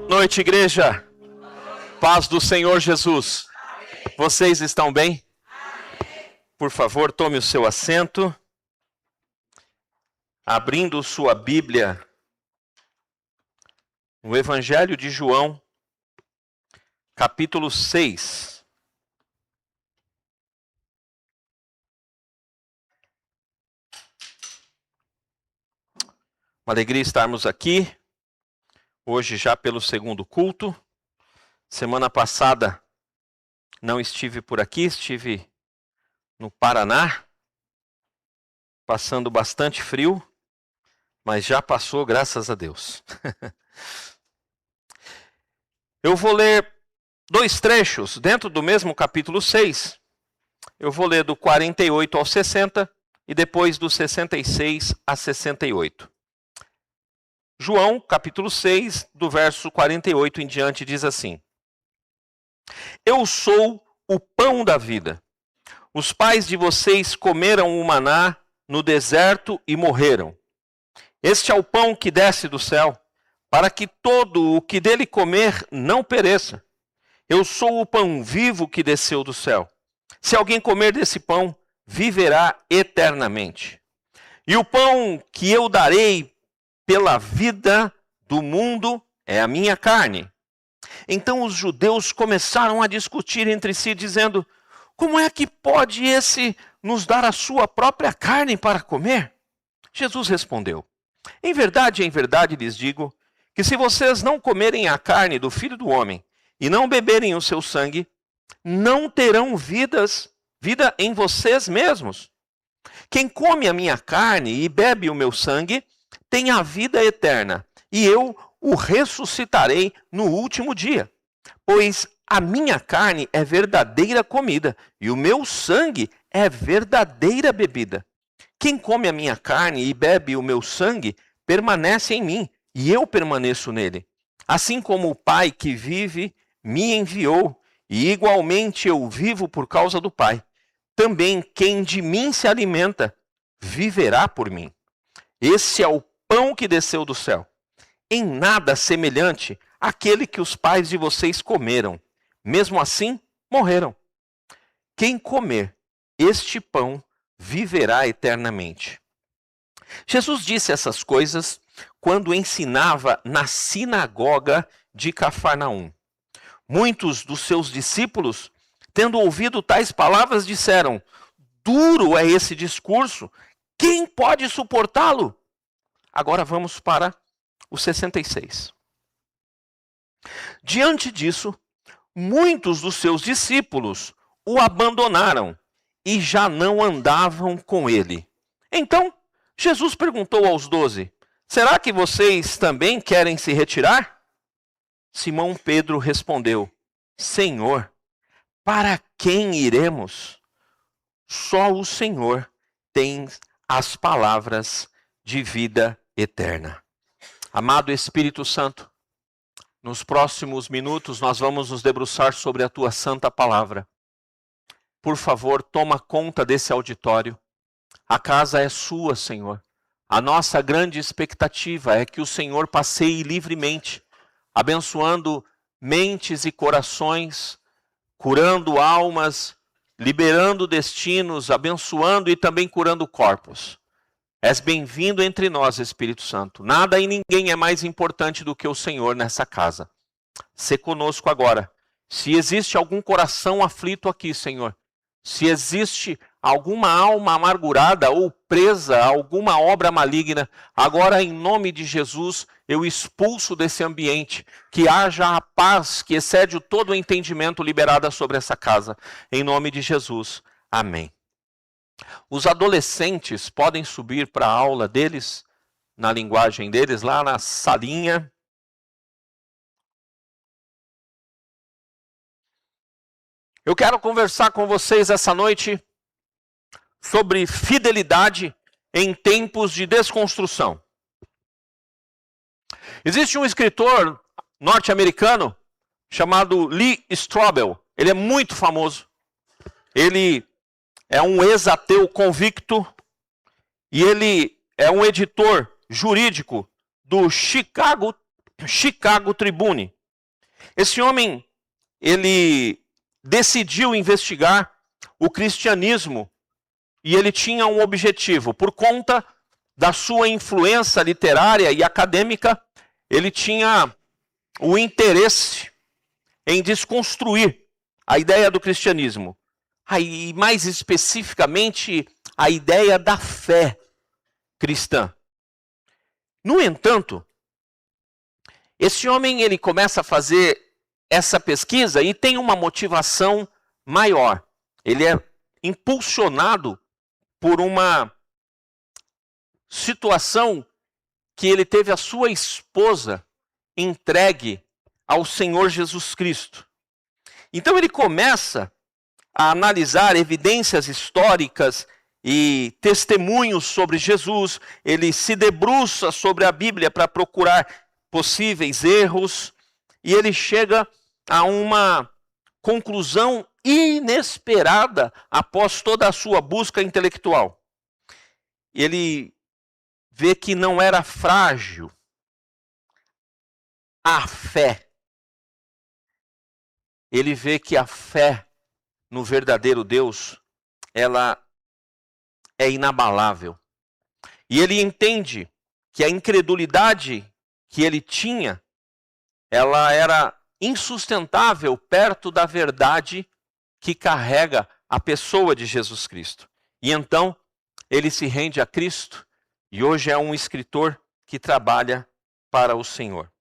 Boa noite, igreja. Paz do Senhor Jesus. Vocês estão bem? Por favor, tome o seu assento. Abrindo sua Bíblia no Evangelho de João, capítulo 6. Uma alegria estarmos aqui, hoje já pelo segundo culto. Semana passada não estive por aqui, estive no Paraná, passando bastante frio, mas já passou, graças a Deus. Eu vou ler dois trechos dentro do mesmo capítulo 6. Eu vou ler do 48 ao 60 e depois do 66 a 68. João, capítulo 6, do verso 48 em diante, diz assim: Eu sou o pão da vida. Os pais de vocês comeram o maná no deserto e morreram. Este é o pão que desce do céu, para que todo o que dele comer não pereça. Eu sou o pão vivo que desceu do céu. Se alguém comer desse pão, viverá eternamente. E o pão que eu darei pela vida do mundo é a minha carne. Então os judeus começaram a discutir entre si, dizendo: Como é que pode esse nos dar a sua própria carne para comer? Jesus respondeu: em verdade, lhes digo, que se vocês não comerem a carne do Filho do Homem e não beberem o seu sangue, não terão vida em vocês mesmos. Quem come a minha carne e bebe o meu sangue tem a vida eterna, e eu o ressuscitarei no último dia. Pois a minha carne é verdadeira comida, e o meu sangue é verdadeira bebida. Quem come a minha carne e bebe o meu sangue permanece em mim, e eu permaneço nele. Assim como o Pai que vive me enviou, e igualmente eu vivo por causa do Pai. Também quem de mim se alimenta viverá por mim. Esse é o pão que desceu do céu. Em nada semelhante àquele que os pais de vocês comeram. Mesmo assim, morreram. Quem comer este pão viverá eternamente. Jesus disse essas coisas quando ensinava na sinagoga de Cafarnaum. Muitos dos seus discípulos, tendo ouvido tais palavras, disseram: Duro é esse discurso, quem pode suportá-lo? Agora vamos para o 66. Diante disso, muitos dos seus discípulos o abandonaram e já não andavam com ele. Então, Jesus perguntou aos 12, será que vocês também querem se retirar? Simão Pedro respondeu, Senhor, para quem iremos? Só o Senhor tem as palavras de vida eterna. Amado Espírito Santo, nos próximos minutos nós vamos nos debruçar sobre a tua santa palavra. Por favor, toma conta desse auditório. A casa é sua, Senhor. A nossa grande expectativa é que o Senhor passeie livremente, abençoando mentes e corações, curando almas, liberando destinos, abençoando e também curando corpos. És bem-vindo entre nós, Espírito Santo. Nada e ninguém é mais importante do que o Senhor nessa casa. Sê conosco agora. Se existe algum coração aflito aqui, Senhor, se existe alguma alma amargurada ou presa a alguma obra maligna, agora em nome de Jesus, eu expulso desse ambiente, que haja a paz que excede todo o entendimento liberada sobre essa casa. Em nome de Jesus. Amém. Os adolescentes podem subir para a aula deles, na linguagem deles, lá na salinha. Eu quero conversar com vocês essa noite sobre fidelidade em tempos de desconstrução. Existe um escritor norte-americano chamado Lee Strobel. Ele é muito famoso. Ele é um ex-ateu convicto e ele é um editor jurídico do Chicago Chicago Tribune. Esse homem, ele decidiu investigar o cristianismo e ele tinha um objetivo. Por conta da sua influência literária e acadêmica, ele tinha o interesse em desconstruir a ideia do cristianismo. Aí, mais especificamente, a ideia da fé cristã. No entanto, esse homem ele começa a fazer essa pesquisa e tem uma motivação maior. Ele é impulsionado por uma situação que ele teve a sua esposa entregue ao Senhor Jesus Cristo. Então ele começa a analisar evidências históricas e testemunhos sobre Jesus. Ele se debruça sobre a Bíblia para procurar possíveis erros e ele chega a uma conclusão inesperada após toda a sua busca intelectual. Ele vê que não era frágil a fé. Ele vê que a fé no verdadeiro Deus, ela é inabalável. E ele entende que a incredulidade que ele tinha, ela era insustentável perto da verdade que carrega a pessoa de Jesus Cristo. E então, ele se rende a Cristo e hoje é um escritor que trabalha para o Senhor.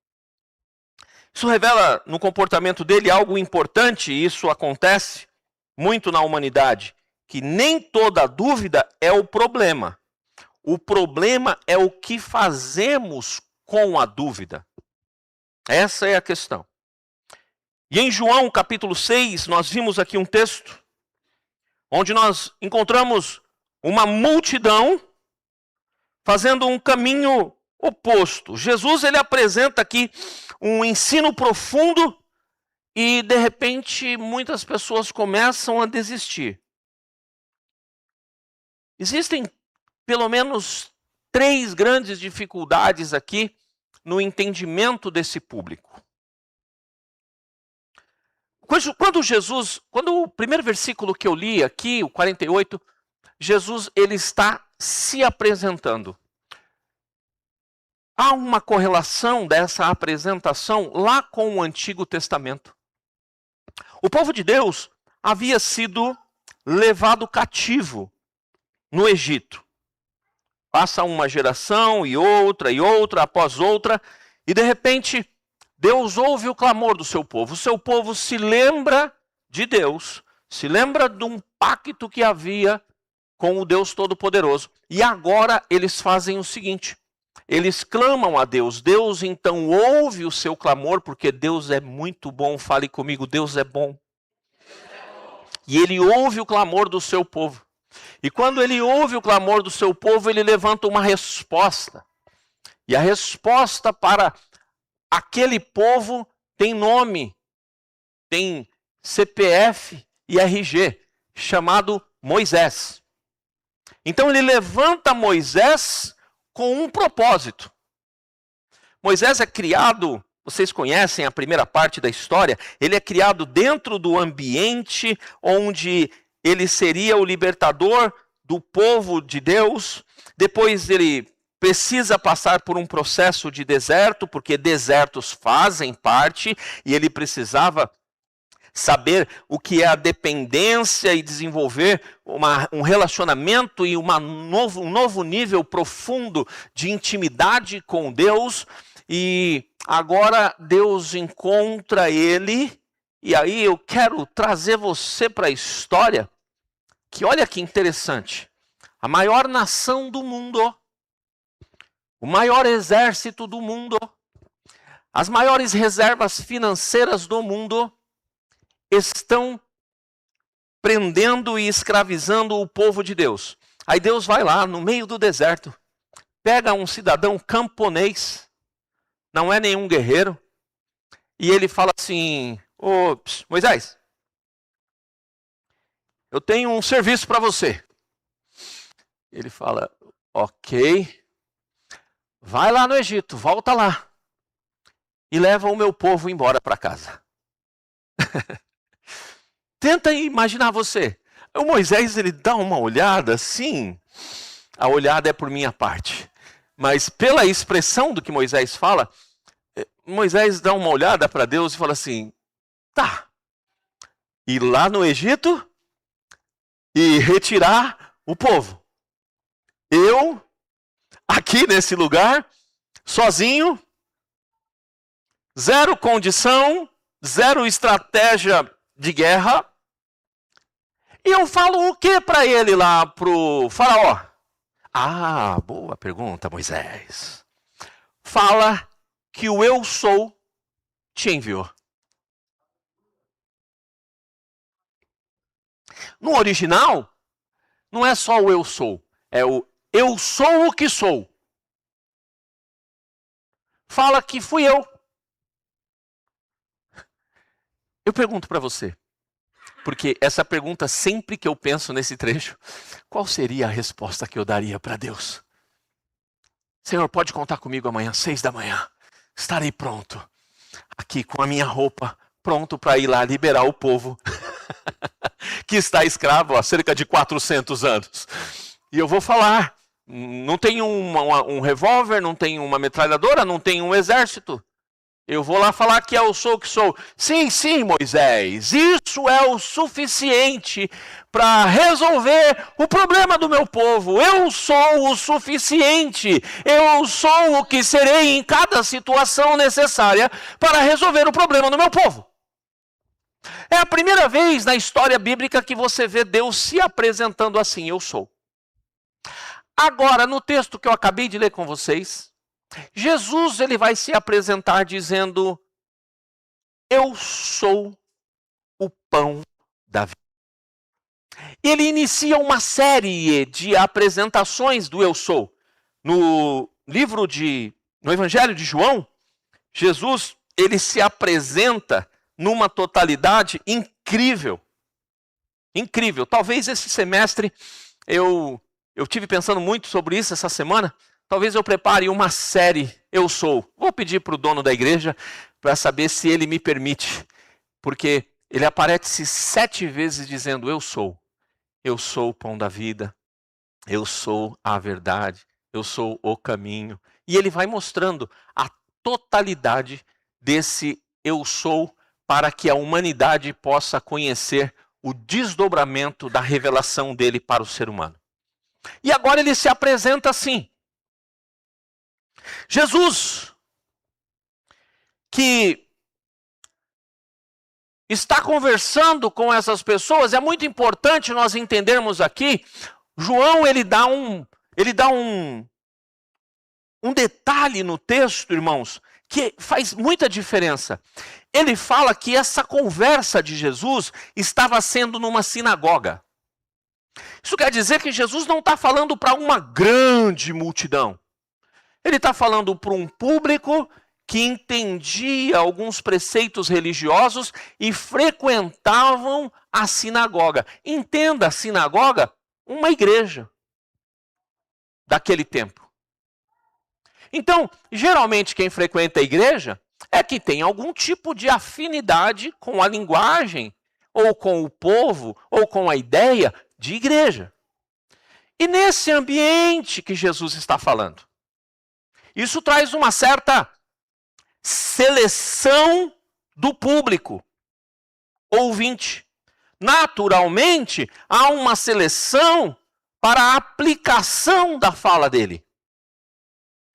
Isso revela no comportamento dele algo importante, e isso acontece muito na humanidade, que nem toda dúvida é o problema. O problema é o que fazemos com a dúvida. Essa é a questão. E em João capítulo 6, nós vimos aqui um texto, onde nós encontramos uma multidão fazendo um caminho oposto. Jesus ele apresenta aqui um ensino profundo e de repente muitas pessoas começam a desistir. Existem pelo menos 3 grandes dificuldades aqui no entendimento desse público. Quando o primeiro versículo que eu li aqui, o 48, Jesus ele está se apresentando. Há uma correlação dessa apresentação lá com o Antigo Testamento. O povo de Deus havia sido levado cativo no Egito. Passa uma geração e outra após outra, e de repente Deus ouve o clamor do seu povo. O seu povo se lembra de Deus, se lembra de um pacto que havia com o Deus Todo-Poderoso. E agora eles fazem o seguinte: eles clamam a Deus. Deus então ouve o seu clamor, porque Deus é muito bom. Fale comigo, Deus é bom. E ele ouve o clamor do seu povo. E quando ele ouve o clamor do seu povo, ele levanta uma resposta. E a resposta para aquele povo tem nome, tem CPF e RG, chamado Moisés. Então ele levanta Moisés com um propósito. Moisés é criado, vocês conhecem a primeira parte da história, ele é criado dentro do ambiente onde ele seria o libertador do povo de Deus. Depois ele precisa passar por um processo de deserto, porque desertos fazem parte, e ele precisava saber o que é a dependência e desenvolver um relacionamento e um novo nível profundo de intimidade com Deus. E agora Deus encontra ele, e aí eu quero trazer você para a história, que olha que interessante, a maior nação do mundo, o maior exército do mundo, as maiores reservas financeiras do mundo, estão prendendo e escravizando o povo de Deus. Aí Deus vai lá no meio do deserto, pega um cidadão camponês, não é nenhum guerreiro, e ele fala assim: Moisés, eu tenho um serviço para você. Ele fala: ok, vai lá no Egito, volta lá. e leva o meu povo embora para casa. Tenta imaginar você. O Moisés, ele dá uma olhada assim, a olhada é por minha parte, mas pela expressão do que Moisés fala, Moisés dá uma olhada para Deus e fala assim, tá, ir lá no Egito e retirar o povo. Eu, aqui nesse lugar, sozinho, zero condição, zero estratégia de guerra. E eu falo o que para ele lá, pro faraó? Ah, boa pergunta, Moisés. Fala que o eu sou te enviou. No original, não é só o eu sou, é o eu sou o que sou. Fala que fui eu. Eu pergunto para você, porque essa pergunta, sempre que eu penso nesse trecho, qual seria a resposta que eu daria para Deus? Senhor, pode contar comigo amanhã, 6 da manhã. Estarei pronto, aqui com a minha roupa, pronto para ir lá liberar o povo que está escravo há cerca de 400 anos. E eu vou falar, não tem um revólver, não tem uma metralhadora, não tem um exército. Eu vou lá falar que eu sou o que sou. Sim, sim, Moisés, isso é o suficiente para resolver o problema do meu povo. Eu sou o suficiente. Eu sou o que serei em cada situação necessária para resolver o problema do meu povo. É a primeira vez na história bíblica que você vê Deus se apresentando assim, eu sou. Agora, no texto que eu acabei de ler com vocês, Jesus, ele vai se apresentar dizendo, eu sou o pão da vida. Ele inicia uma série de apresentações do eu sou. No Evangelho de João, Jesus, ele se apresenta numa totalidade incrível. Incrível. Talvez esse semestre, eu tive pensando muito sobre isso essa semana. Talvez eu prepare uma série, eu sou. Vou pedir para o dono da igreja para saber se ele me permite. Porque ele aparece 7 vezes dizendo, eu sou. Eu sou o pão da vida. Eu sou a verdade. Eu sou o caminho. E ele vai mostrando a totalidade desse eu sou para que a humanidade possa conhecer o desdobramento da revelação dele para o ser humano. E agora ele se apresenta assim. Jesus, que está conversando com essas pessoas, é muito importante nós entendermos aqui, João ele dá um detalhe no texto, irmãos, que faz muita diferença. Ele fala que essa conversa de Jesus estava sendo numa sinagoga. Isso quer dizer que Jesus não está falando para uma grande multidão. Ele está falando para um público que entendia alguns preceitos religiosos e frequentavam a sinagoga. Entenda a sinagoga, uma igreja daquele tempo. Então, geralmente quem frequenta a igreja é que tem algum tipo de afinidade com a linguagem, ou com o povo, ou com a ideia de igreja. E nesse ambiente que Jesus está falando, isso traz uma certa seleção do público ouvinte. Naturalmente, há uma seleção para a aplicação da fala dele.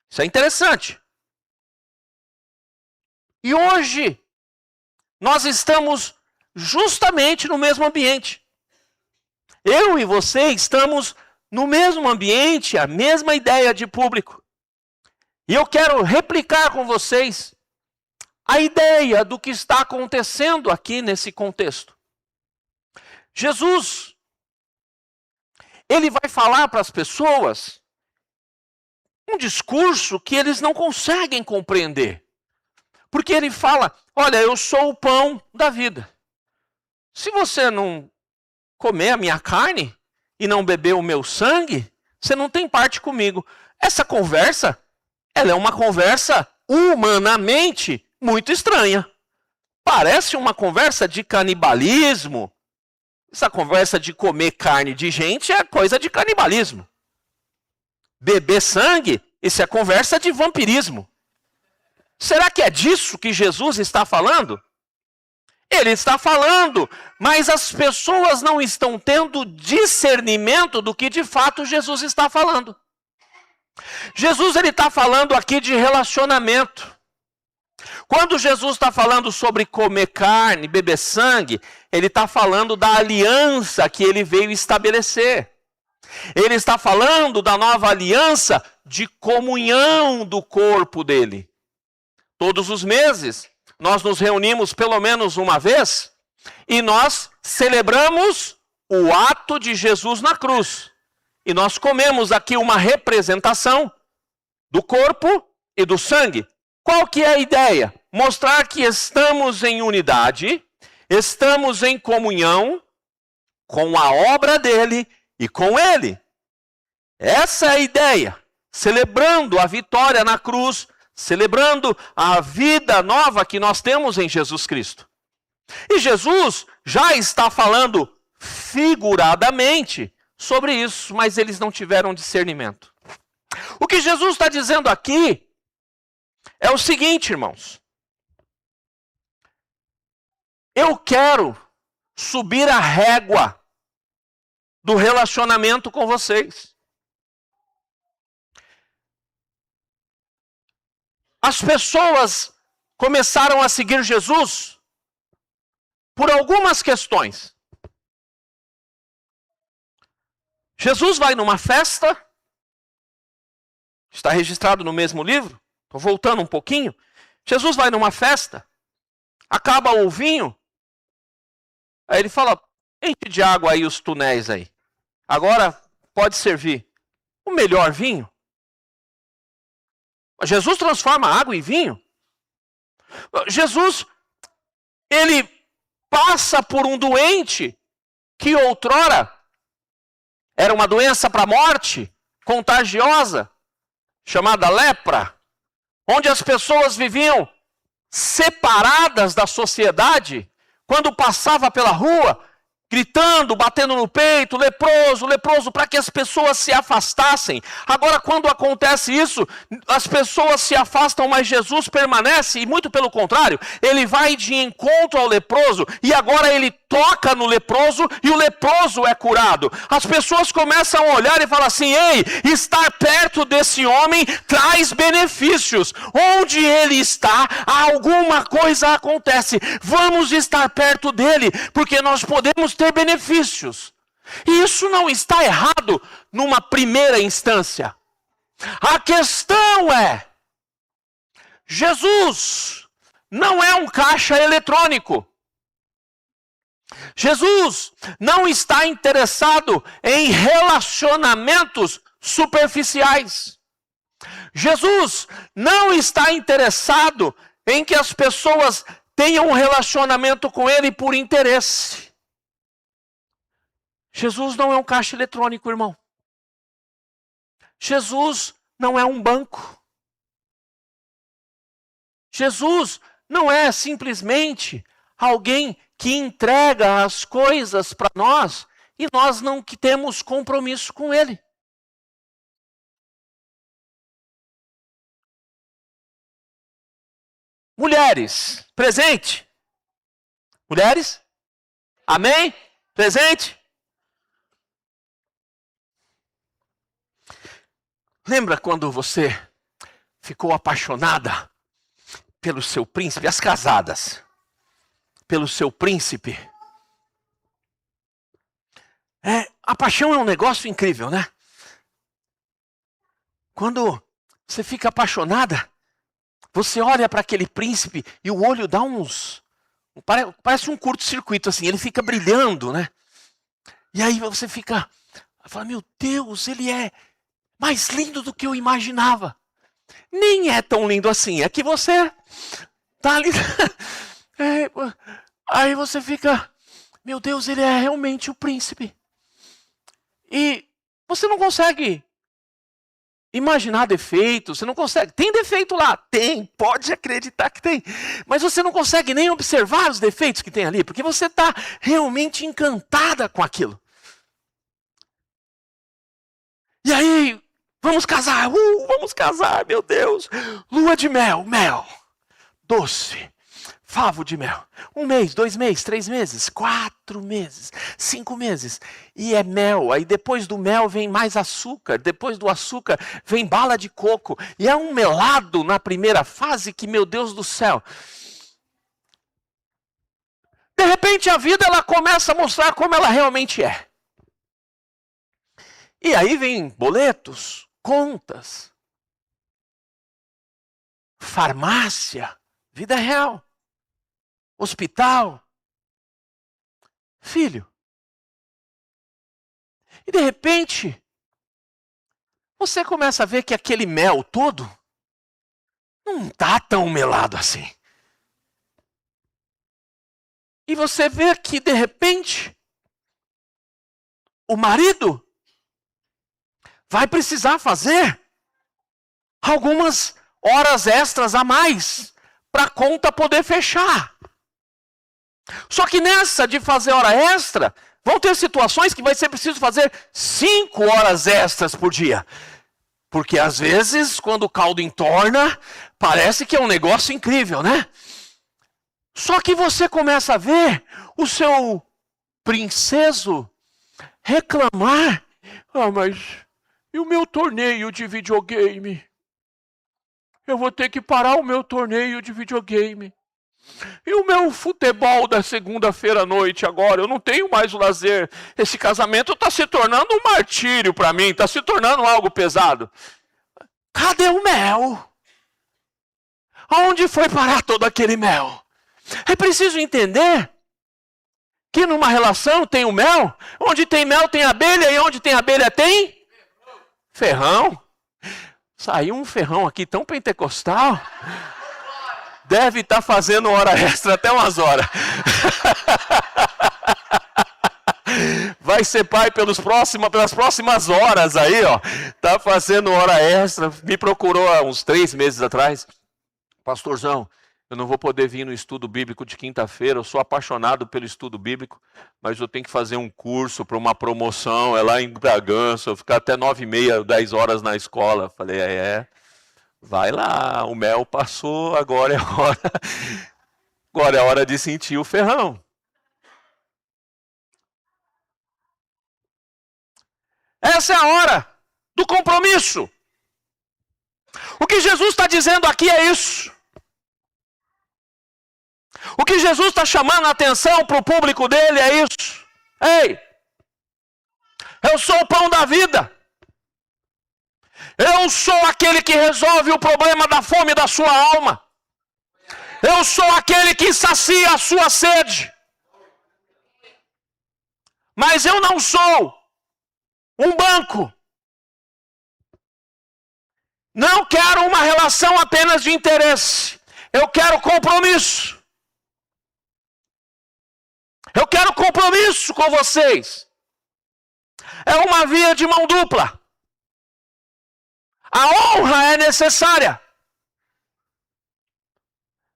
Isso é interessante. E hoje, nós estamos justamente no mesmo ambiente. Eu e você estamos no mesmo ambiente, a mesma ideia de público. E eu quero replicar com vocês a ideia do que está acontecendo aqui nesse contexto. Jesus, ele vai falar para as pessoas um discurso que eles não conseguem compreender. Porque ele fala, olha, eu sou o pão da vida. Se você não comer a minha carne e não beber o meu sangue, você não tem parte comigo. Essa conversa, ela é uma conversa humanamente muito estranha. Parece uma conversa de canibalismo. Essa conversa de comer carne de gente é coisa de canibalismo. Beber sangue, isso é conversa de vampirismo. Será que é disso que Jesus está falando? Ele está falando, mas as pessoas não estão tendo discernimento do que de fato Jesus está falando. Jesus ele está falando aqui de relacionamento. Quando Jesus está falando sobre comer carne, beber sangue, ele está falando da aliança que ele veio estabelecer. Ele está falando da nova aliança de comunhão do corpo dele. Todos os meses, nós nos reunimos pelo menos uma vez e nós celebramos o ato de Jesus na cruz. E nós comemos aqui uma representação do corpo e do sangue. Qual que é a ideia? Mostrar que estamos em unidade, estamos em comunhão com a obra dele e com ele. Essa é a ideia. Celebrando a vitória na cruz, celebrando a vida nova que nós temos em Jesus Cristo. E Jesus já está falando figuradamente sobre isso, mas eles não tiveram discernimento. O que Jesus está dizendo aqui é o seguinte, irmãos. Eu quero subir a régua do relacionamento com vocês. As pessoas começaram a seguir Jesus por algumas questões. Jesus vai numa festa, está registrado no mesmo livro, estou voltando um pouquinho. Jesus vai numa festa, acaba o vinho, aí ele fala, enche de água aí os tonéis aí. Agora pode servir o melhor vinho. Jesus transforma água em vinho. Jesus, ele passa por um doente que outrora era uma doença para a morte, contagiosa, chamada lepra, onde as pessoas viviam separadas da sociedade, quando passava pela rua, gritando, batendo no peito, leproso, leproso, para que as pessoas se afastassem. Agora, quando acontece isso, as pessoas se afastam, mas Jesus permanece, e muito pelo contrário, ele vai de encontro ao leproso, e agora ele toca no leproso, e o leproso é curado. As pessoas começam a olhar e falam assim, ei, estar perto desse homem traz benefícios. Onde ele está, alguma coisa acontece. Vamos estar perto dele, porque nós podemos ter benefícios. E isso não está errado numa primeira instância. A questão é, Jesus não é um caixa eletrônico. Jesus não está interessado em relacionamentos superficiais. Jesus não está interessado em que as pessoas tenham um relacionamento com ele por interesse. Jesus não é um caixa eletrônico, irmão. Jesus não é um banco. Jesus não é simplesmente alguém que entrega as coisas para nós e nós não temos compromisso com ele. Mulheres, presente. Mulheres? Amém? Presente? Lembra quando você ficou apaixonada pelo seu príncipe? As casadas, pelo seu príncipe. A paixão é um negócio incrível, né? Quando você fica apaixonada, você olha para aquele príncipe e o olho dá parece um curto-circuito assim, ele fica brilhando, né? E aí você fala, meu Deus, ele é mais lindo do que eu imaginava. Nem é tão lindo assim, é que você tá ali. Aí você fica, meu Deus, ele é realmente o príncipe. E você não consegue imaginar defeitos, você não consegue. Tem defeito lá? Tem, pode acreditar que tem. Mas você não consegue nem observar os defeitos que tem ali, porque você está realmente encantada com aquilo. E aí, vamos casar, meu Deus. Lua de mel, doce, favo de mel. 1 mês, 2 meses, 3 meses, 4 meses, 5 meses. E é mel, aí depois do mel vem mais açúcar, depois do açúcar vem bala de coco. E é um melado na primeira fase que, meu Deus do céu. De repente a vida ela começa a mostrar como ela realmente é. E aí vem boletos, contas, farmácia, vida real, hospital, filho. E de repente, você começa a ver que aquele mel todo não está tão melado assim. E você vê que de repente, o marido vai precisar fazer algumas horas extras a mais para a conta poder fechar. Só que nessa de fazer hora extra, vão ter situações que vai ser preciso fazer 5 horas extras por dia. Porque às vezes, quando o caldo entorna, parece que é um negócio incrível, né? Só que você começa a ver o seu princeso reclamar. Mas e o meu torneio de videogame? Eu vou ter que parar o meu torneio de videogame. E o meu futebol da segunda-feira à noite agora? Eu não tenho mais o lazer. Esse casamento está se tornando um martírio para mim. Está se tornando algo pesado. Cadê o mel? Aonde foi parar todo aquele mel? É preciso entender que numa relação tem o mel. Onde tem mel tem abelha. E onde tem abelha tem ferrão. Saiu um ferrão aqui tão pentecostal. Deve estar fazendo hora extra até umas horas. Vai ser pai pelas próximas horas aí, ó. Tá fazendo hora extra. Me procurou há uns 3 meses atrás. Pastorzão, eu não vou poder vir no estudo bíblico de quinta-feira. Eu sou apaixonado pelo estudo bíblico, mas eu tenho que fazer um curso para uma promoção. É lá em Bragança. Eu ficar até 9h30, 10 horas na escola. Falei, vai lá, o mel passou, agora é hora de sentir o ferrão. Essa é a hora do compromisso. O que Jesus está dizendo aqui é isso. O que Jesus está chamando a atenção para o público dele é isso. Ei, eu sou o pão da vida. Eu sou aquele que resolve o problema da fome da sua alma. Eu sou aquele que sacia a sua sede. Mas eu não sou um banco. Não quero uma relação apenas de interesse. Eu quero compromisso. Eu quero compromisso com vocês. É uma via de mão dupla. A honra é necessária.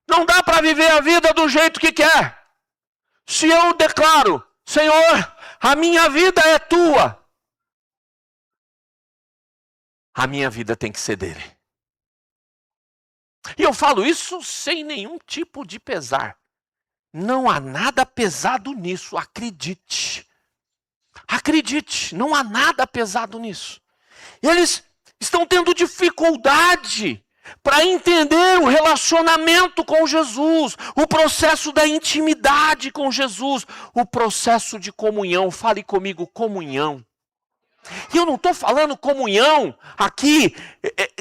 Não dá para viver a vida do jeito que quer. Se eu declaro, Senhor, a minha vida é tua, a minha vida tem que ser dele. E eu falo isso sem nenhum tipo de pesar. Não há nada pesado nisso, acredite. Acredite, não há nada pesado nisso. Eles estão tendo dificuldade para entender o relacionamento com Jesus, o processo da intimidade com Jesus, o processo de comunhão. Fale comigo, comunhão. E eu não estou falando comunhão aqui,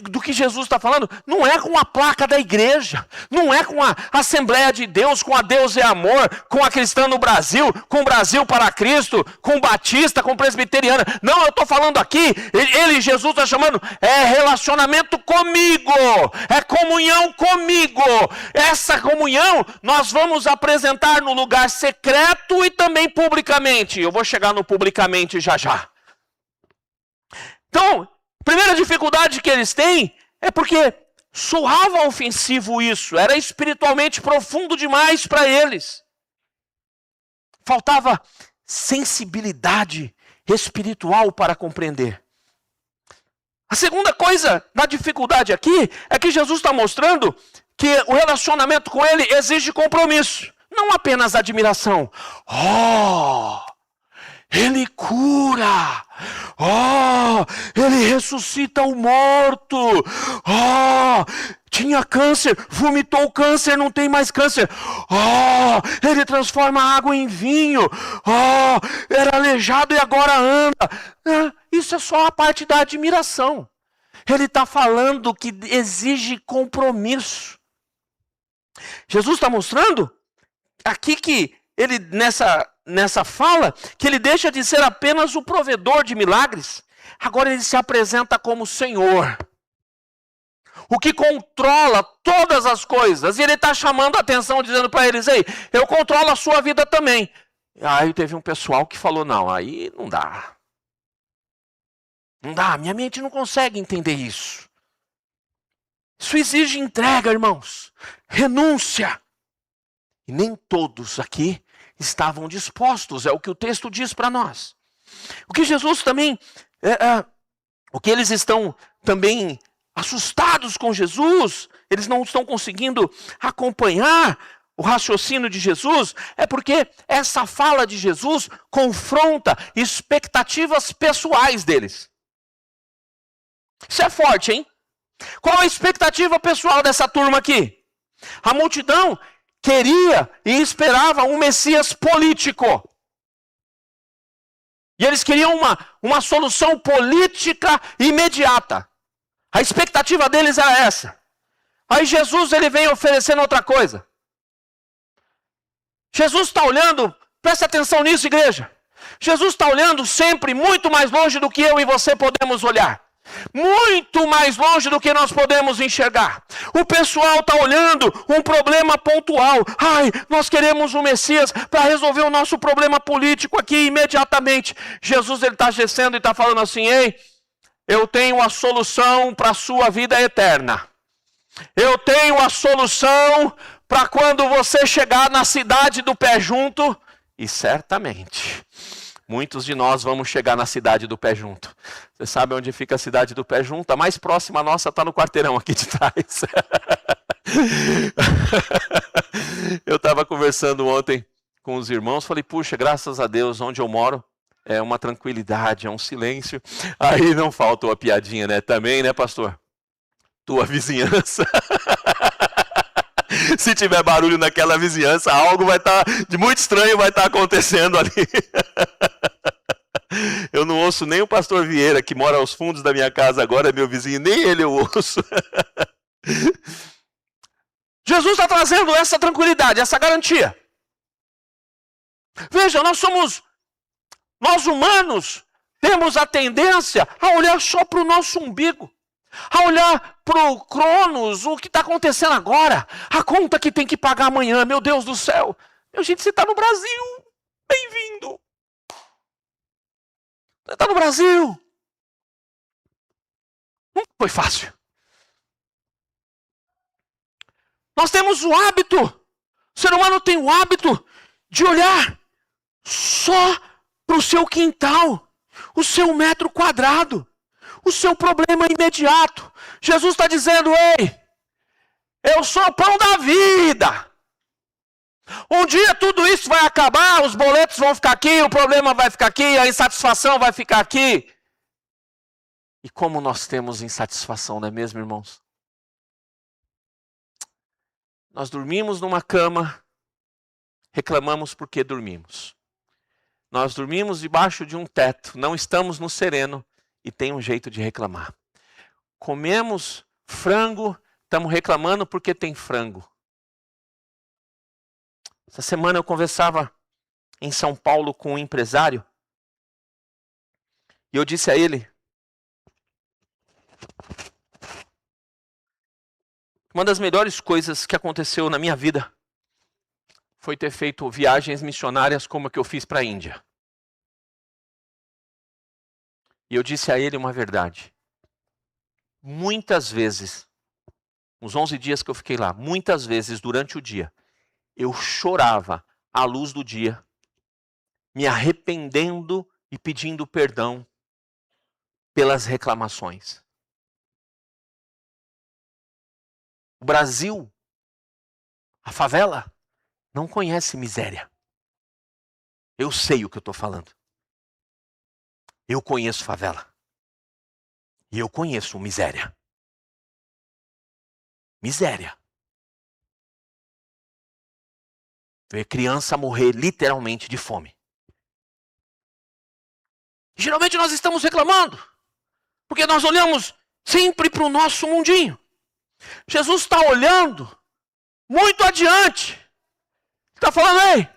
do que Jesus está falando, não é com a placa da igreja, não é com a Assembleia de Deus, com a Deus é Amor, com a Cristã no Brasil, com o Brasil para Cristo, com Batista, com Presbiteriana. Não, eu estou falando aqui, Jesus está chamando, é relacionamento comigo, é comunhão comigo. Essa comunhão nós vamos apresentar no lugar secreto e também publicamente. Eu vou chegar no publicamente já já. Então, Primeira dificuldade que eles têm é porque soava ofensivo isso, era espiritualmente profundo demais para eles. Faltava sensibilidade espiritual para compreender. A segunda coisa da dificuldade aqui é que Jesus está mostrando que o relacionamento com ele exige compromisso, não apenas admiração. Ele cura. Ele ressuscita o morto. Tinha câncer, vomitou o câncer, não tem mais câncer. Ele transforma a água em vinho. Era aleijado e agora anda. Isso é só a parte da admiração. Ele está falando que exige compromisso. Jesus está mostrando aqui que ele, nessa fala, que ele deixa de ser apenas o provedor de milagres. Agora ele se apresenta como Senhor, o que controla todas as coisas. E ele está chamando a atenção, dizendo para eles: ei, eu controlo a sua vida também. Aí teve um pessoal que falou: não, aí não dá. Não dá, minha mente não consegue entender isso. Isso exige entrega, irmãos, renúncia. E nem todos aqui estavam dispostos, é o que o texto diz para nós. O que Jesus também, o que eles estão também assustados com Jesus, eles não estão conseguindo acompanhar o raciocínio de Jesus, é porque essa fala de Jesus confronta expectativas pessoais deles. Isso é forte, hein? Qual a expectativa pessoal dessa turma aqui? A multidão queria e esperava um Messias político. E eles queriam uma solução política imediata. A expectativa deles era essa. Aí Jesus ele vem oferecendo outra coisa. Jesus está olhando, presta atenção nisso, igreja. Jesus está olhando sempre muito mais longe do que eu e você podemos olhar. Muito mais longe do que nós podemos enxergar. O pessoal está olhando um problema pontual. Nós queremos um Messias para resolver o nosso problema político aqui imediatamente. Jesus ele está descendo e está falando assim: ei, eu tenho a solução para a sua vida eterna. Eu tenho a solução para quando você chegar na cidade do pé junto. E certamente muitos de nós vamos chegar na cidade do pé junto. Você sabe onde fica a cidade do pé junto? A mais próxima nossa está no quarteirão aqui de trás. Eu estava conversando ontem com os irmãos, falei: puxa, graças a Deus, onde eu moro é uma tranquilidade, é um silêncio. Aí não faltou a piadinha, né? Também, né, pastor? Tua vizinhança. Se tiver barulho naquela vizinhança, algo vai estar de muito estranho vai estar acontecendo ali. Eu não ouço nem o pastor Vieira, que mora aos fundos da minha casa agora, é meu vizinho, nem ele eu ouço. Jesus está trazendo essa tranquilidade, essa garantia. Veja, nós humanos temos a tendência a olhar só para o nosso umbigo, a olhar para o Cronos, o que está acontecendo agora, a conta que tem que pagar amanhã, meu Deus do céu. Meu gente, você está no Brasil, bem-vindo. Você está no Brasil. Não foi fácil. Nós temos o hábito, o ser humano tem o hábito de olhar só para o seu quintal, o seu metro quadrado, o seu problema imediato. Jesus está dizendo: ei, eu sou o pão da vida. Um dia tudo isso vai acabar, os boletos vão ficar aqui, o problema vai ficar aqui, a insatisfação vai ficar aqui. E como nós temos insatisfação, não é mesmo, irmãos? Nós dormimos numa cama, reclamamos porque dormimos. Nós dormimos debaixo de um teto, não estamos no sereno e tem um jeito de reclamar. Comemos frango, estamos reclamando porque tem frango. Essa semana eu conversava em São Paulo com um empresário e eu disse a ele: uma das melhores coisas que aconteceu na minha vida foi ter feito viagens missionárias como a que eu fiz para a Índia. E eu disse a ele uma verdade: muitas vezes, uns 11 dias que eu fiquei lá, muitas vezes durante o dia, eu chorava à luz do dia, me arrependendo e pedindo perdão pelas reclamações. O Brasil, a favela, não conhece miséria. Eu sei o que eu estou falando. Eu conheço favela. E eu conheço miséria. Miséria. Ver criança morrer literalmente de fome. Geralmente nós estamos reclamando, porque nós olhamos sempre para o nosso mundinho. Jesus está olhando muito adiante. Está falando, ei,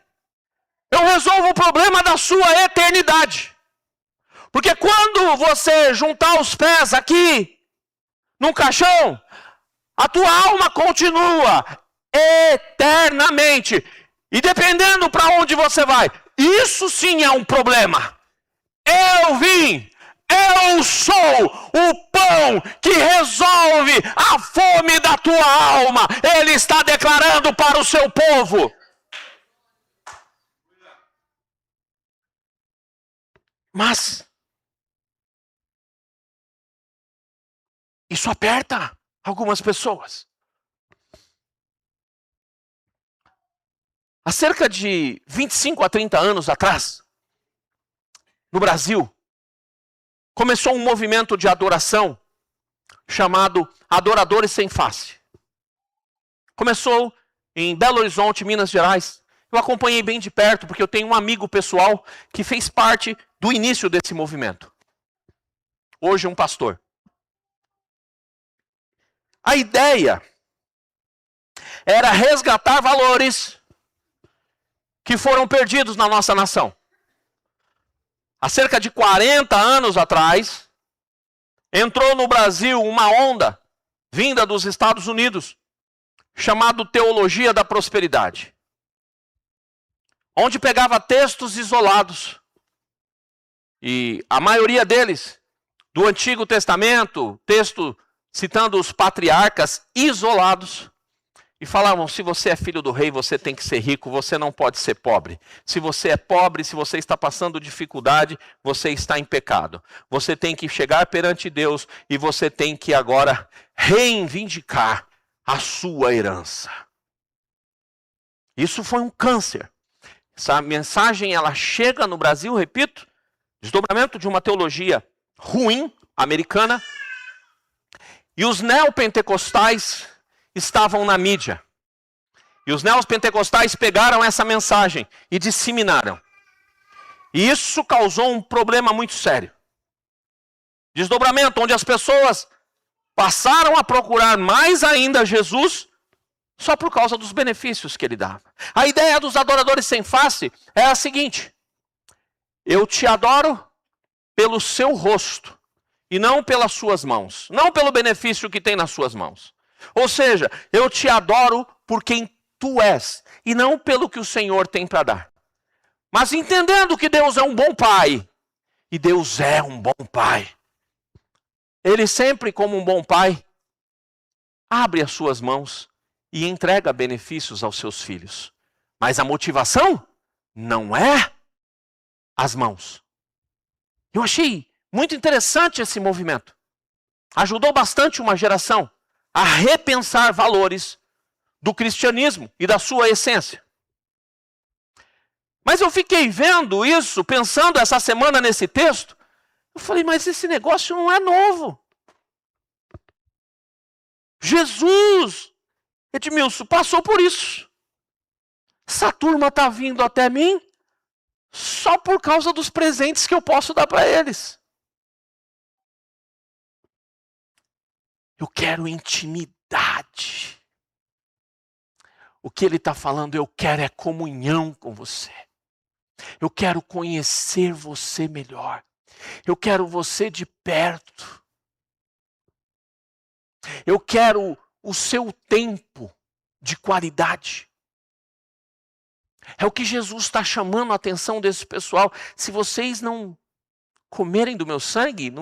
eu resolvo o problema da sua eternidade. Porque quando você juntar os pés aqui, num caixão, a tua alma continua eternamente. E dependendo para onde você vai, isso sim é um problema. Eu sou o pão que resolve a fome da tua alma. Ele está declarando para o seu povo. Mas isso aperta algumas pessoas. Há cerca de 25 a 30 anos atrás, no Brasil, começou um movimento de adoração chamado Adoradores Sem Face. Começou em Belo Horizonte, Minas Gerais. Eu acompanhei bem de perto, porque eu tenho um amigo pessoal que fez parte do início desse movimento. Hoje um pastor. A ideia era resgatar valores que foram perdidos na nossa nação. Há cerca de 40 anos atrás, entrou no Brasil uma onda vinda dos Estados Unidos, chamada Teologia da Prosperidade, onde pegava textos isolados, e a maioria deles, do Antigo Testamento, texto citando os patriarcas isolados, e falavam, se você é filho do rei, você tem que ser rico, você não pode ser pobre. Se você é pobre, se você está passando dificuldade, você está em pecado. Você tem que chegar perante Deus e você tem que agora reivindicar a sua herança. Isso foi um câncer. Essa mensagem, ela chega no Brasil, repito, desdobramento de uma teologia ruim, americana, e os neopentecostais estavam na mídia. E os neopentecostais pegaram essa mensagem e disseminaram. E isso causou um problema muito sério. Desdobramento, onde as pessoas passaram a procurar mais ainda Jesus só por causa dos benefícios que ele dava. A ideia dos adoradores sem face é a seguinte: eu te adoro pelo seu rosto e não pelas suas mãos, não pelo benefício que tem nas suas mãos. Ou seja, eu te adoro por quem tu és e não pelo que o Senhor tem para dar. Mas entendendo que Deus é um bom pai, e Deus é um bom pai, Ele sempre, como um bom pai, abre as suas mãos e entrega benefícios aos seus filhos. Mas a motivação não é as mãos. Eu achei muito interessante esse movimento. Ajudou bastante uma geração a repensar valores do cristianismo e da sua essência. Mas eu fiquei vendo isso, pensando essa semana nesse texto, eu falei, mas esse negócio não é novo. Jesus, Edmilson, passou por isso. Essa turma está vindo até mim só por causa dos presentes que eu posso dar para eles. Eu quero intimidade. O que ele está falando, eu quero é comunhão com você. Eu quero conhecer você melhor. Eu quero você de perto. Eu quero o seu tempo de qualidade. É o que Jesus está chamando a atenção desse pessoal. Se vocês não comerem do meu sangue,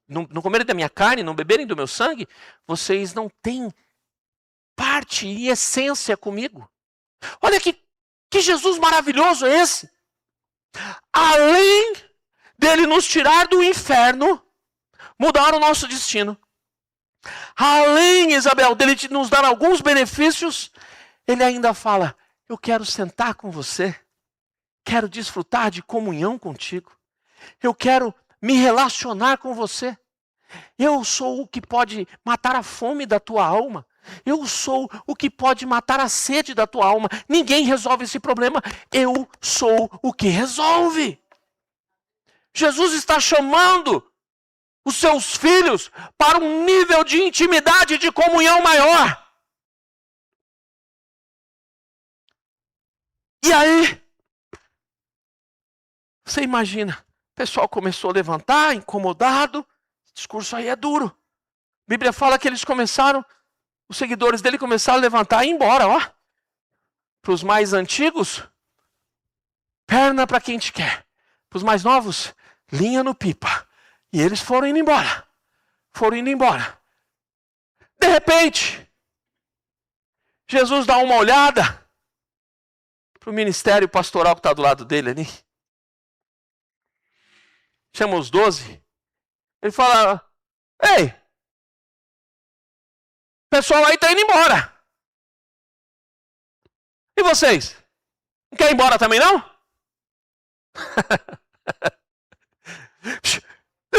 não comerem da minha carne, não beberem do meu sangue, vocês não têm parte e essência comigo. Olha que Jesus maravilhoso é esse. Além dele nos tirar do inferno, mudar o nosso destino. Além, Isabel, dele nos dar alguns benefícios, ele ainda fala, eu quero sentar com você, quero desfrutar de comunhão contigo, eu quero me relacionar com você. Eu sou o que pode matar a fome da tua alma. Eu sou o que pode matar a sede da tua alma. Ninguém resolve esse problema. Eu sou o que resolve. Jesus está chamando os seus filhos para um nível de intimidade, de comunhão maior. E aí, você imagina, o pessoal começou a levantar, incomodado. O discurso aí é duro. A Bíblia fala que eles começaram, os seguidores dele começaram a levantar e ir embora, ó. Para os mais antigos, perna para quem te quer. Para os mais novos, linha no pipa. E eles foram indo embora. Foram indo embora. De repente, Jesus dá uma olhada para o ministério pastoral que está do lado dele ali. Chama os 12. Ele fala, ei, o pessoal aí está indo embora. E vocês? Não querem ir embora também não?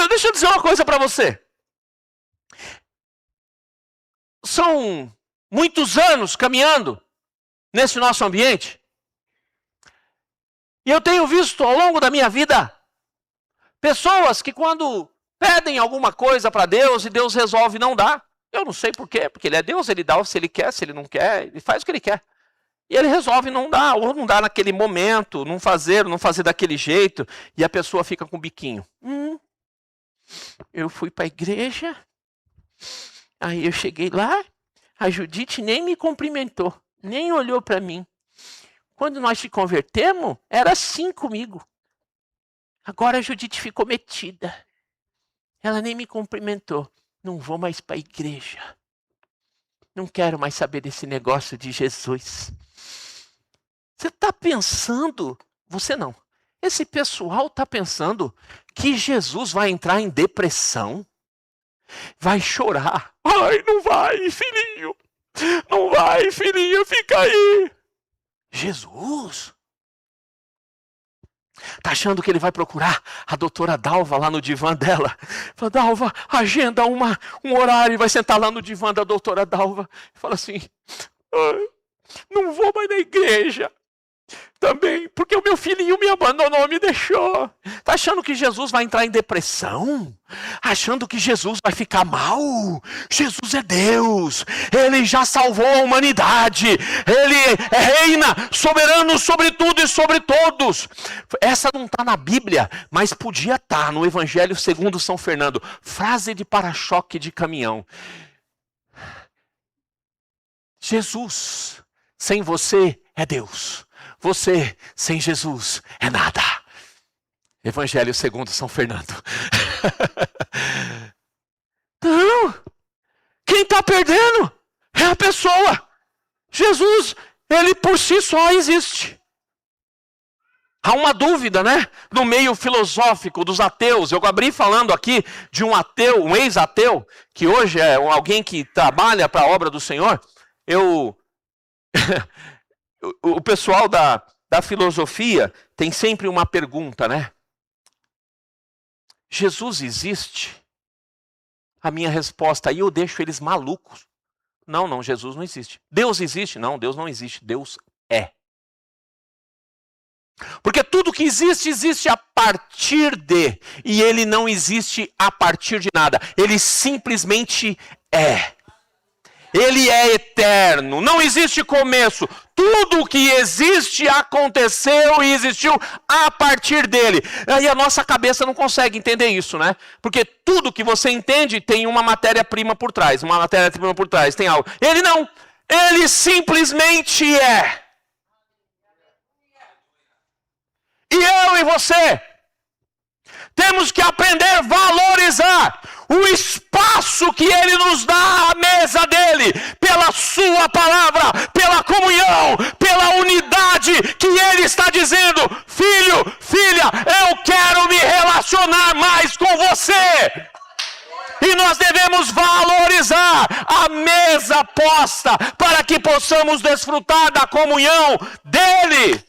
Deixa eu dizer uma coisa para você. São muitos anos caminhando nesse nosso ambiente. E eu tenho visto ao longo da minha vida pessoas que quando pedem alguma coisa para Deus e Deus resolve não dar. Eu não sei por quê, porque ele é Deus, ele dá se ele quer, se ele não quer, ele faz o que ele quer. E ele resolve não dar, ou não dar naquele momento, não fazer daquele jeito, e a pessoa fica com o biquinho. Eu fui para a igreja, aí eu cheguei lá, a Judite nem me cumprimentou, nem olhou para mim. Quando nós te convertemos, era assim comigo. Agora a Judite ficou metida. Ela nem me cumprimentou. Não vou mais para a igreja. Não quero mais saber desse negócio de Jesus. Você está pensando, você não, esse pessoal está pensando que Jesus vai entrar em depressão? Vai chorar. Ai, não vai, filhinho. Não vai, filhinha, fica aí. Jesus? Está achando que ele vai procurar a doutora Dalva lá no divã dela? Fala, Dalva, agenda um horário e vai sentar lá no divã da doutora Dalva. Fala assim, não vou mais na igreja. Também, porque o meu filhinho me abandonou, me deixou. Está achando que Jesus vai entrar em depressão? Achando que Jesus vai ficar mal? Jesus é Deus. Ele já salvou a humanidade. Ele reina soberano sobre tudo e sobre todos. Essa não está na Bíblia, mas podia estar no Evangelho segundo São Fernando. Frase de para-choque de caminhão. Jesus, sem você, é Deus. Você, sem Jesus, é nada. Evangelho segundo São Fernando. Não. Quem está perdendo é a pessoa. Jesus, ele por si só existe. Há uma dúvida, né? No meio filosófico dos ateus. Eu abri falando aqui de um ateu, um ex-ateu, que hoje é alguém que trabalha para a obra do Senhor. O pessoal da filosofia tem sempre uma pergunta, né? Jesus existe? A minha resposta aí eu deixo eles malucos. Não, Jesus não existe. Deus existe? Não, Deus não existe. Deus é. Porque tudo que existe, existe a partir de. E ele não existe a partir de nada. Ele simplesmente é. Ele é eterno, não existe começo. Tudo que existe aconteceu e existiu a partir dele. E a nossa cabeça não consegue entender isso, né? Porque tudo que você entende tem uma matéria-prima por trás. Uma matéria-prima por trás, tem algo. Ele não. Ele simplesmente é. E eu e você temos que aprender a valorizar o espaço que Ele nos dá à mesa dEle, pela sua palavra, pela comunhão, pela unidade que Ele está dizendo: filho, filha, eu quero me relacionar mais com você. E nós devemos valorizar a mesa posta para que possamos desfrutar da comunhão dEle.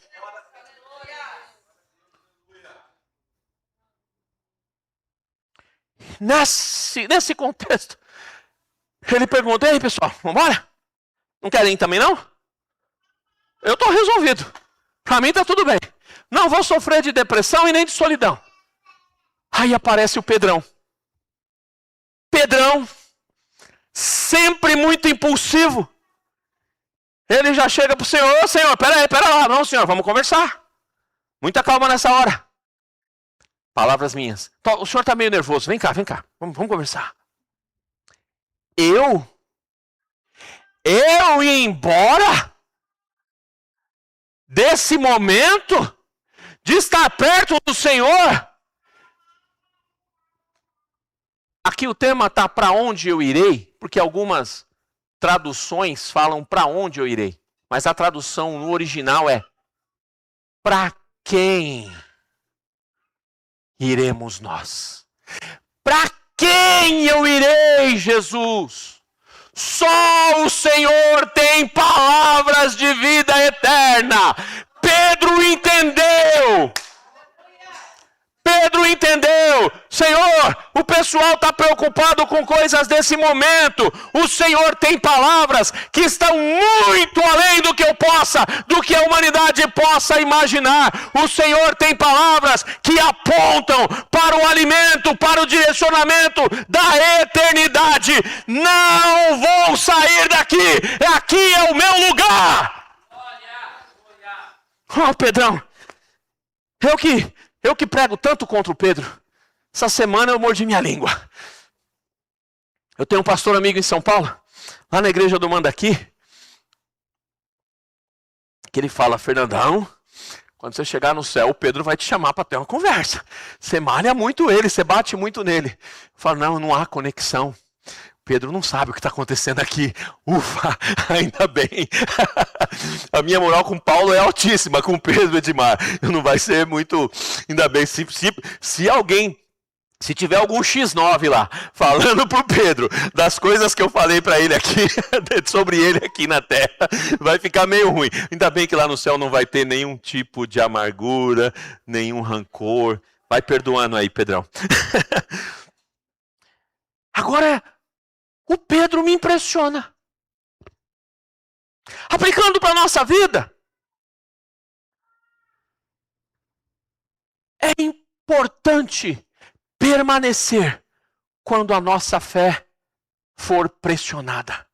Nesse contexto, ele pergunta: ei pessoal, vamos embora? Não querem ir também não? Eu estou resolvido. Para mim está tudo bem. Não vou sofrer de depressão e nem de solidão. Aí aparece o Pedrão. Pedrão, sempre muito impulsivo. Ele já chega para o Senhor: ô Senhor, pera lá. Não, Senhor, vamos conversar. Muita calma nessa hora. Palavras minhas. O senhor está meio nervoso. Vem cá. Vamos conversar. Eu ir embora desse momento de estar perto do Senhor? Aqui o tema está para onde eu irei, porque algumas traduções falam para onde eu irei. Mas a tradução no original é para quem iremos nós? Para quem eu irei, Jesus? Só o Senhor tem palavras de vida eterna. Pedro entendeu. Senhor, o pessoal está preocupado com coisas desse momento. O Senhor tem palavras que estão muito além do que a humanidade possa imaginar. O Senhor tem palavras que apontam para o alimento, para o direcionamento da eternidade. Não vou sair daqui. Aqui é o meu lugar. Oh, Pedrão, eu que prego tanto contra o Pedro, essa semana eu mordi minha língua. Eu tenho um pastor amigo em São Paulo, lá na igreja do Mandaqui, que ele fala: Fernandão, quando você chegar no céu, o Pedro vai te chamar para ter uma conversa. Você malha muito ele, você bate muito nele. Eu falo: não há conexão. Pedro não sabe o que está acontecendo aqui. Ufa, ainda bem. A minha moral com Paulo é altíssima, com Pedro, Edmar. Não vai ser muito... Ainda bem, se alguém... Se tiver algum X9 lá, falando pro Pedro das coisas que eu falei para ele aqui, sobre ele aqui na terra, vai ficar meio ruim. Ainda bem que lá no céu não vai ter nenhum tipo de amargura, nenhum rancor. Vai perdoando aí, Pedrão. Agora... o Pedro me impressiona. Aplicando para a nossa vida, é importante permanecer quando a nossa fé for pressionada.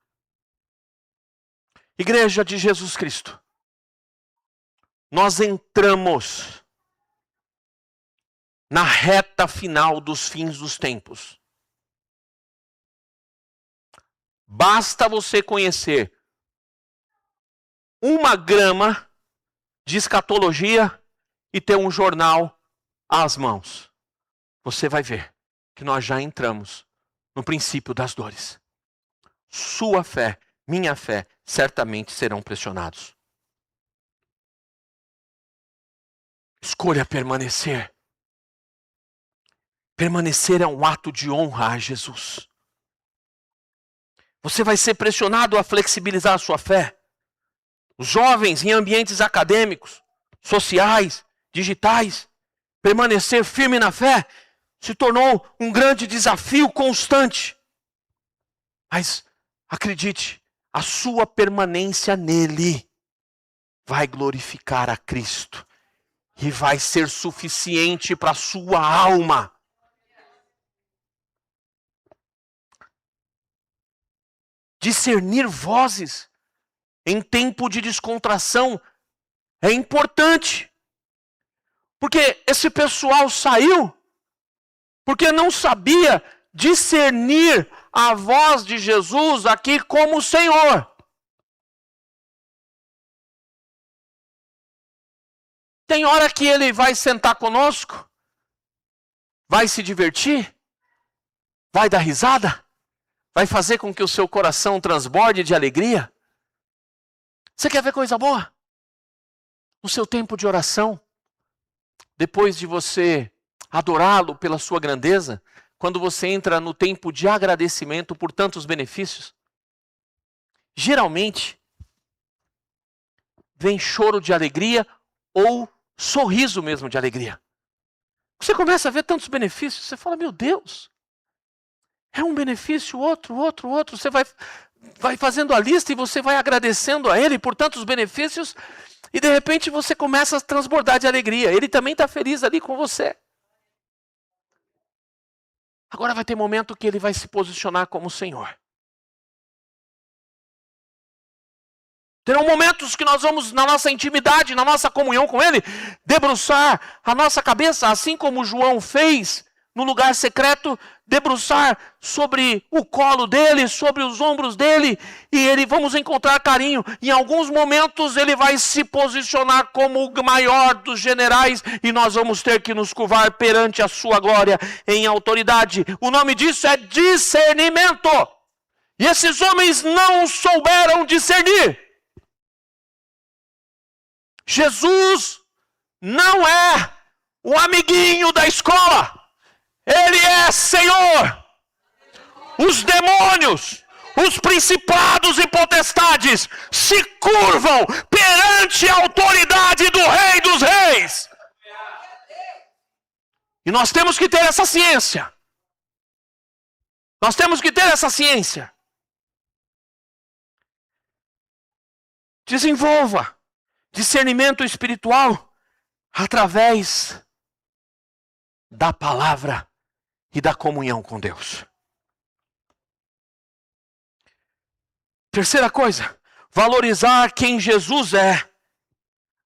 Igreja de Jesus Cristo, nós entramos na reta final dos fins dos tempos. Basta você conhecer uma grama de escatologia e ter um jornal às mãos. Você vai ver que nós já entramos no princípio das dores. Sua fé, minha fé, certamente serão pressionados. Escolha permanecer. Permanecer é um ato de honra a Jesus. Você vai ser pressionado a flexibilizar a sua fé. Os jovens em ambientes acadêmicos, sociais, digitais, permanecer firme na fé se tornou um grande desafio constante. Mas acredite, a sua permanência nele vai glorificar a Cristo e vai ser suficiente para a sua alma. Discernir vozes em tempo de descontração é importante. Porque esse pessoal saiu porque não sabia discernir a voz de Jesus aqui como Senhor. Tem hora que ele vai sentar conosco, vai se divertir, Vai dar risada? Vai fazer com que o seu coração transborde de alegria? Você quer ver coisa boa? No seu tempo de oração, depois de você adorá-lo pela sua grandeza, quando você entra no tempo de agradecimento por tantos benefícios, geralmente vem choro de alegria ou sorriso mesmo de alegria. Você começa a ver tantos benefícios, você fala, meu Deus, é um benefício, outro. Você vai fazendo a lista e você vai agradecendo a Ele por tantos benefícios e de repente você começa a transbordar de alegria. Ele também está feliz ali com você. Agora vai ter momento que Ele vai se posicionar como Senhor. Terão momentos que nós vamos, na nossa intimidade, na nossa comunhão com Ele, debruçar a nossa cabeça, assim como João fez no lugar secreto, debruçar sobre o colo dele, sobre os ombros dele, e vamos encontrar carinho. Em alguns momentos ele vai se posicionar como o maior dos generais, e nós vamos ter que nos curvar perante a sua glória em autoridade. O nome disso é discernimento. E esses homens não souberam discernir. Jesus não é o amiguinho da escola. Ele é Senhor. Os demônios, os principados e potestades se curvam perante a autoridade do Rei dos Reis. E nós temos que ter essa ciência. Nós temos que ter essa ciência. Desenvolva discernimento espiritual através da palavra e da comunhão com Deus. Terceira coisa, valorizar quem Jesus é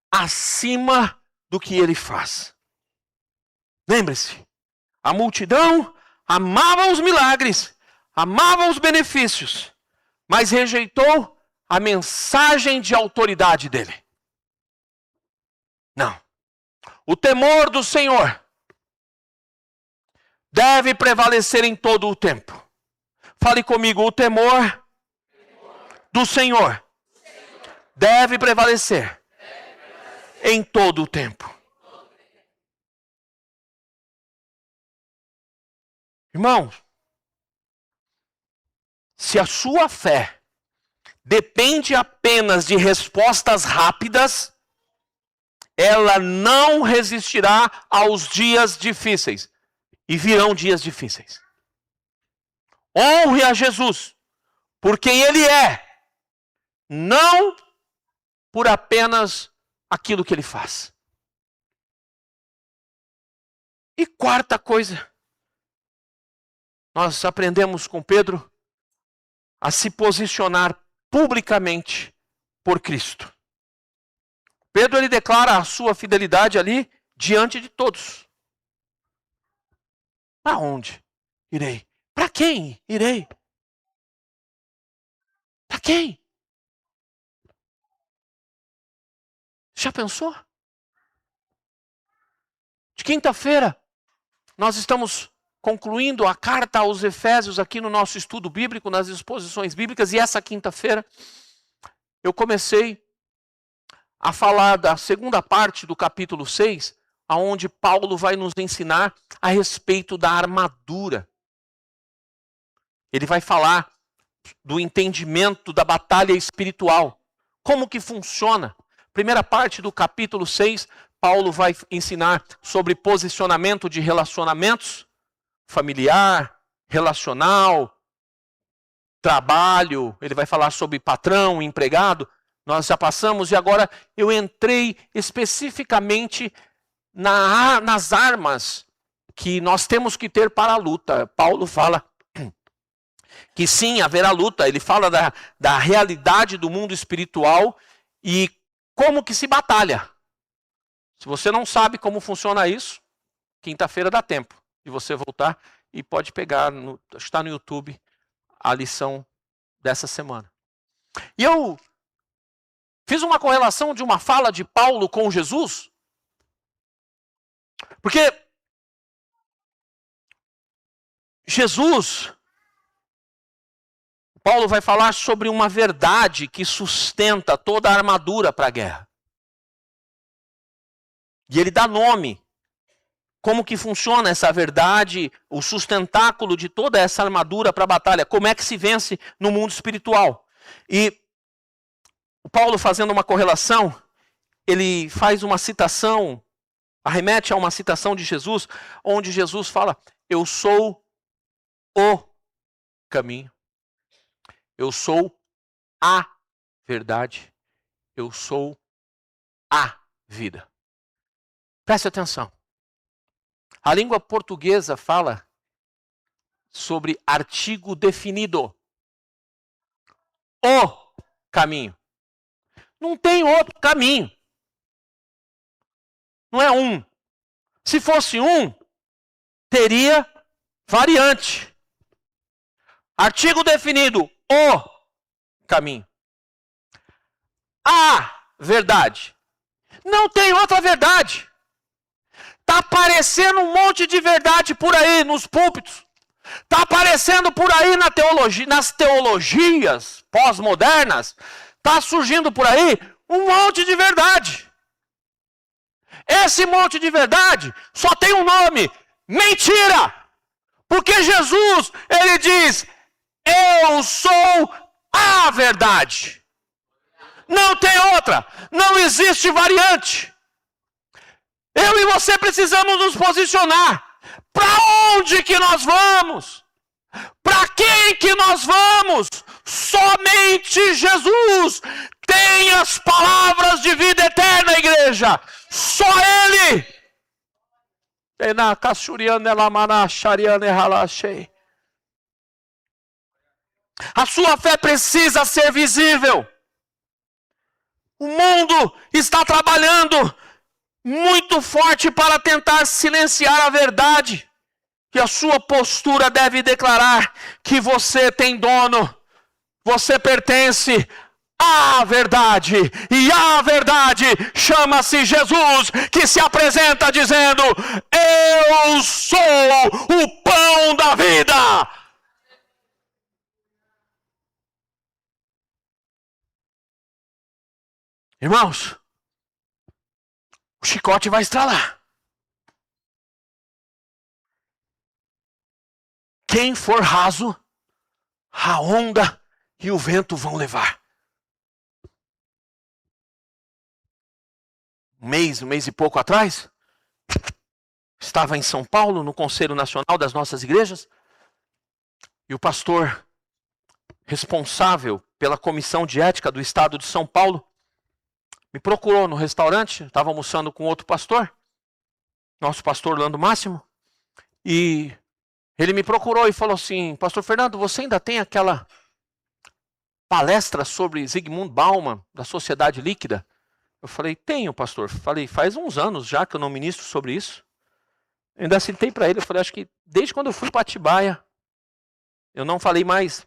acima do que Ele faz. Lembre-se, a multidão amava os milagres, amava os benefícios, mas rejeitou a mensagem de autoridade dele. Não. O temor do Senhor deve prevalecer em todo o tempo. Fale comigo, o temor do Senhor deve prevalecer em todo o tempo. Irmão, se a sua fé depende apenas de respostas rápidas, ela não resistirá aos dias difíceis. E virão dias difíceis. Honre a Jesus por quem Ele é, não por apenas aquilo que Ele faz. E quarta coisa, nós aprendemos com Pedro a se posicionar publicamente por Cristo. Pedro, ele declara a sua fidelidade ali diante de todos. Aonde irei? Para quem irei? Para quem? Já pensou? De quinta-feira, nós estamos concluindo a carta aos Efésios aqui no nosso estudo bíblico, nas exposições bíblicas, e essa quinta-feira eu comecei a falar da segunda parte do capítulo 6, aonde Paulo vai nos ensinar a respeito da armadura. Ele vai falar do entendimento da batalha espiritual. Como que funciona? Primeira parte do capítulo 6, Paulo vai ensinar sobre posicionamento de relacionamentos, familiar, relacional, trabalho. Ele vai falar sobre patrão, empregado. Nós já passamos e agora eu entrei especificamente nas armas que nós temos que ter para a luta. Paulo fala que sim, haverá luta. Ele fala da realidade do mundo espiritual e como que se batalha. Se você não sabe como funciona isso, quinta-feira dá tempo de você voltar e pode pegar, está no YouTube, a lição dessa semana. E eu fiz uma correlação de uma fala de Paulo com Jesus, porque Jesus, Paulo vai falar sobre uma verdade que sustenta toda a armadura para a guerra. E ele dá nome. Como que funciona essa verdade, o sustentáculo de toda essa armadura para a batalha? Como é que se vence no mundo espiritual? E o Paulo, fazendo uma correlação, ele faz uma citação, arremete a uma citação de Jesus, onde Jesus fala: eu sou o caminho, eu sou a verdade, eu sou a vida. Preste atenção. A língua portuguesa fala sobre artigo definido. O caminho. Não tem outro caminho. Não é um. Se fosse um, teria variante. Artigo definido. O caminho. A verdade. Não tem outra verdade. Está aparecendo um monte de verdade por aí nos púlpitos. Está aparecendo por aí na teologia, nas teologias pós-modernas. Está surgindo por aí um monte de verdade. Esse monte de verdade só tem um nome: mentira. Porque Jesus, ele diz: eu sou a verdade. Não tem outra. Não existe variante. Eu e você precisamos nos posicionar. Para onde que nós vamos? Para quem que nós vamos? Somente Jesus tem as palavras de vida eterna, igreja. Só Ele. A sua fé precisa ser visível. O mundo está trabalhando muito forte para tentar silenciar a verdade. E a sua postura deve declarar que você tem dono, você pertence à verdade. E a verdade chama-se Jesus, que se apresenta dizendo: eu sou o pão da vida. Irmãos, o chicote vai estralar. Quem for raso, a onda e o vento vão levar. Um mês e pouco atrás, estava em São Paulo, no Conselho Nacional das nossas igrejas, e o pastor responsável pela Comissão de Ética do Estado de São Paulo me procurou no restaurante. Estava almoçando com outro pastor, nosso pastor Orlando Máximo, e ele me procurou e falou assim: pastor Fernando, você ainda tem aquela palestra sobre Zygmunt Bauman, da sociedade líquida? Eu falei: tenho, pastor. Falei: faz uns anos já que eu não ministro sobre isso. Eu ainda citei para ele, eu falei: acho que desde quando eu fui para Atibaia, eu não falei mais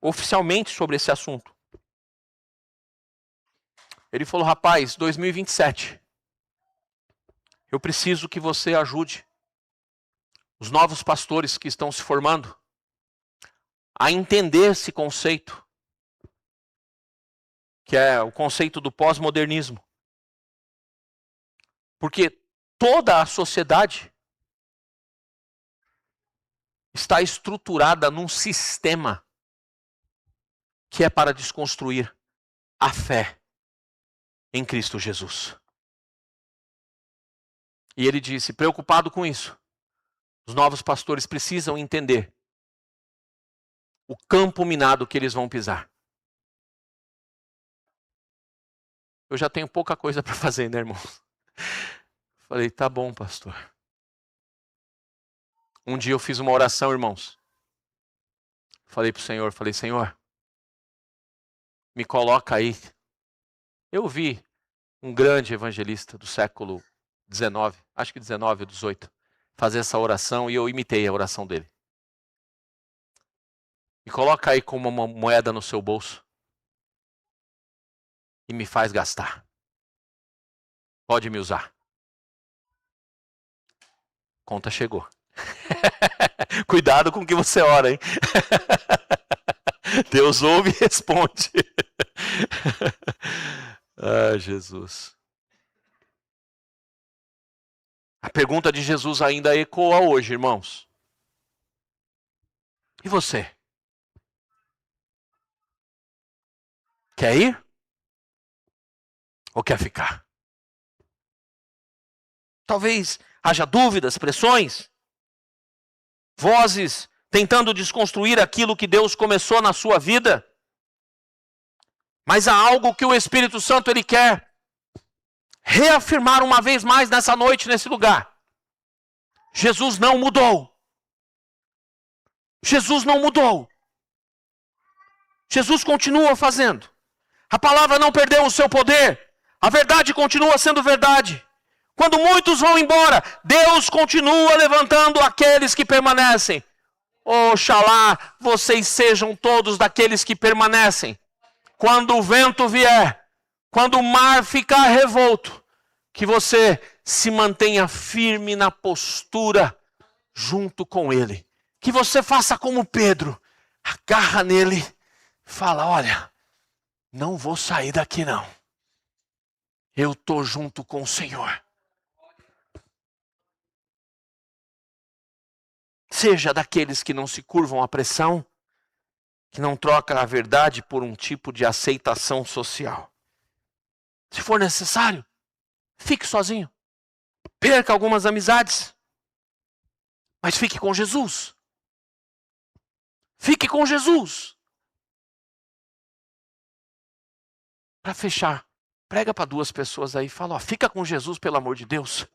oficialmente sobre esse assunto. Ele falou: rapaz, 2027, eu preciso que você ajude os novos pastores que estão se formando a entender esse conceito, que é o conceito do pós-modernismo. Porque toda a sociedade está estruturada num sistema que é para desconstruir a fé em Cristo Jesus. E ele disse, preocupado com isso, os novos pastores precisam entender o campo minado que eles vão pisar. Eu já tenho pouca coisa para fazer, né, irmão? Falei: tá bom, pastor. Um dia eu fiz uma oração, irmãos. Falei para o Senhor, Senhor, me coloca aí. Eu vi um grande evangelista do século XIX, acho que 19 ou 18, fazer essa oração, e eu imitei a oração dele. Me coloca aí com uma moeda no seu bolso e me faz gastar. Pode me usar. Conta chegou. Cuidado com o que você ora, hein? Deus ouve e responde. Ah, Jesus. A pergunta de Jesus ainda ecoa hoje, irmãos. E você? Quer ir? Ou quer ficar? Talvez haja dúvidas, pressões, vozes tentando desconstruir aquilo que Deus começou na sua vida. Mas há algo que o Espírito Santo ele quer reafirmar uma vez mais nessa noite, nesse lugar. Jesus não mudou. Jesus não mudou. Jesus continua fazendo. A palavra não perdeu o seu poder. A verdade continua sendo verdade. Quando muitos vão embora, Deus continua levantando aqueles que permanecem. Oxalá vocês sejam todos daqueles que permanecem. Quando o vento vier, quando o mar ficar revolto, que você se mantenha firme na postura junto com ele. Que você faça como Pedro, agarra nele, fala, olha, não vou sair daqui não. Eu estou junto com o Senhor. Seja daqueles que não se curvam à pressão, que não troca a verdade por um tipo de aceitação social. Se for necessário, fique sozinho. Perca algumas amizades. Mas fique com Jesus. Fique com Jesus. Para fechar, prega para 2 pessoas aí e fala, ó, fica com Jesus pelo amor de Deus.